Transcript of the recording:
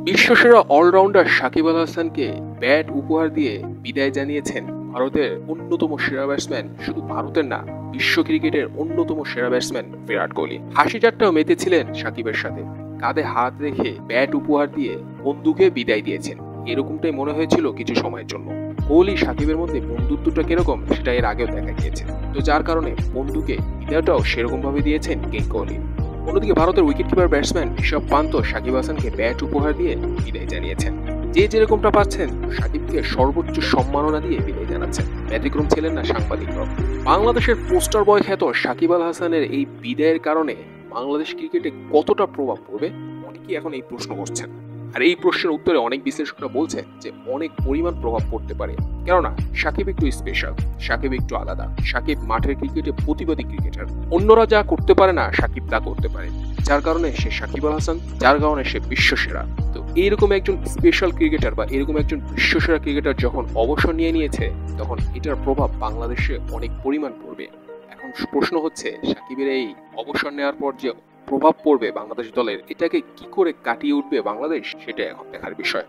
বিশ্বসেরা allrounder Shakib Al হাসানকে bat উপহার দিয়ে বিদায় জানিয়েছেন ভারতের অন্যতম সেরা ব্যাটসম্যান, শুধু ভারতের না বিশ্ব ক্রিকেটের অন্যতম সেরা ব্যাটসম্যান বিরাট কোহলি। হাসি ঠাট্টাও মেতেছিলেন সাকিবের সাথে, কাঁধে হাত রেখে ব্যাট উপহার দিয়ে বন্ধুকে বিদায় দিয়েছেন। এরকমটাই মনে হয়েছিল কিছু সময়ের জন্য। কোহলি সাকিবের মধ্যে বন্ধুত্বটা কিরকম সেটা এর আগেও দেখা গিয়েছে, তো যার কারণে বন্ধুকে বিদায়টাও সেরকম ভাবে দিয়েছেন কিং কোহলি। অন্যদিকে ভারতের wicket keeper batsman Rishabh Pant Shakib হাসানকে ব্যাট উপহার দিয়ে বিদায় জানিয়েছেন। যে যেরকমটা পাচ্ছেন সাকিবকে সর্বোচ্চ সম্মাননা দিয়ে বিদায় জানাচ্ছেন। ব্যতিক্রম ছিলেন না সাংবাদিকরাও। বাংলাদেশের পোস্টার বয় খ্যাত সাকিব আল হাসানের এই বিদায়ের কারণে বাংলাদেশ ক্রিকেটে কতটা প্রভাব পড়বে, অনেকেই এখন এই প্রশ্ন করছেন। আর এই প্রশ্নের উত্তরে অনেক বিশ্লেষকরা বলছেন যে অনেক পরিমাণ প্রভাব পড়তে পারে, কেননা সাকিব একটু স্পেশাল, সাকিব একটু আলাদা, সাকিব মাঠের ক্রিকেটে প্রতিবাদী ক্রিকেটার। অন্যরা যা করতে পারে না সাকিব তা করতে পারে, যার কারণে সে সাকিব আল হাসান, যার কারণে সে বিশ্বসেরা। তো এইরকম একজন স্পেশাল ক্রিকেটার বা এরকম একজন বিশ্বসেরা ক্রিকেটার যখন অবসর নিয়েছে, তখন এটার প্রভাব বাংলাদেশে অনেক পরিমাণ পড়বে। এখন প্রশ্ন হচ্ছে সাকিবের এই অবসর নেওয়ার পর যে প্রভাব পড়বে বাংলাদেশ দলের, এটাকে কি করে কাটিয়ে উঠবে বাংলাদেশ, সেটা এখন দেখার বিষয়।